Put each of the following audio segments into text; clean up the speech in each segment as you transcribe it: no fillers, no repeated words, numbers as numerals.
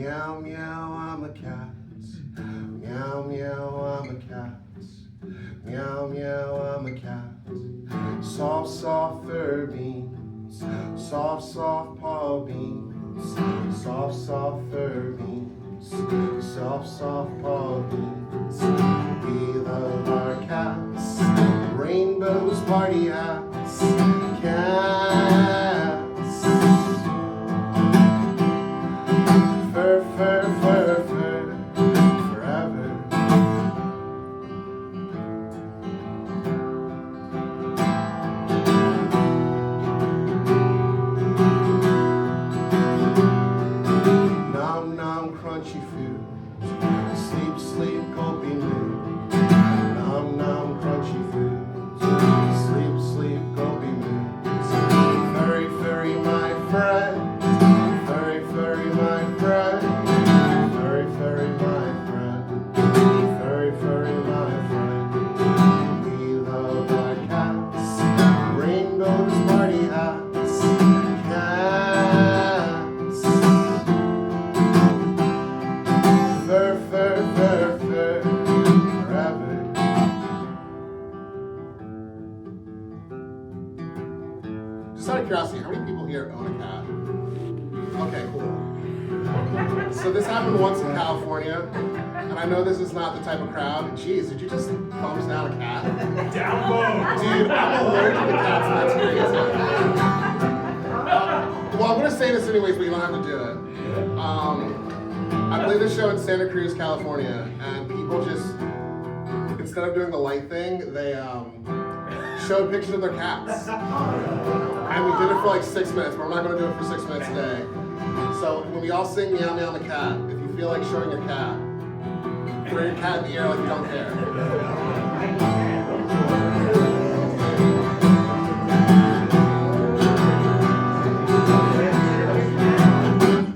Meow, meow, I'm a cat. Meow, meow, I'm a cat. Meow, meow, I'm a cat. Soft, soft fur beans. Soft, soft paw beans. Soft, soft fur beans. Soft, soft paw beans. We love our cats. Rainbows, party hats. Cats. Fur, fur, fur, fur. Forever. Nom, nom, crunchy food. Sleep, sleep, gulpy mood. Nom, nom, crunchy food. Sleep, sleep, gulpy mood. Furry, furry, my friend. Furry, furry, my friend. Furry, furry, my friend. Furry, furry, my friend. We love our cats. Rainbows, party hats. Cats. Fur, fur, fur, fur. Forever. Just out of curiosity, how many people here own a cat? Okay, cool. So this happened once in California, and I know this is not the type of crowd. Jeez, did you just thumbs down a cat? Download! Dude, I'm allergic to cats, and that's crazy. Well, I'm gonna say this anyways, but you don't have to do it. I played this show in Santa Cruz, California, and people just, instead of doing the light thing, they showed pictures of their cats. And we did it for like 6 minutes, but we're not gonna do it for 6 minutes today. So when we all sing Meow Meow the Cat, if you feel like showing your cat, throw your cat in the air like you don't care.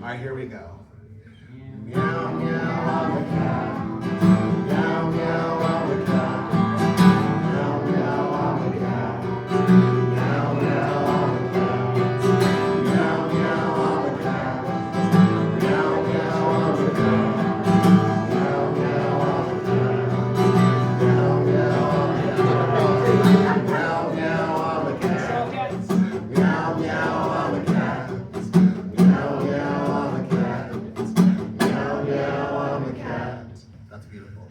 Alright, here we go. Meow, meow, I'm a cat. Meow, meow, I'm a cat. Meow, meow, I'm a cat. Meow, meow, I'm a cat. Meow, meow, I'm a cat. Meow, meow, I'm a cat. Meow, meow, I'm a cat. Meow, meow, I'm a cat. Meow, meow, I'm a cat. Meow, meow, I'm a cat. Meow, meow, I'm a cat. Meow, meow, I'm a cat. That's beautiful.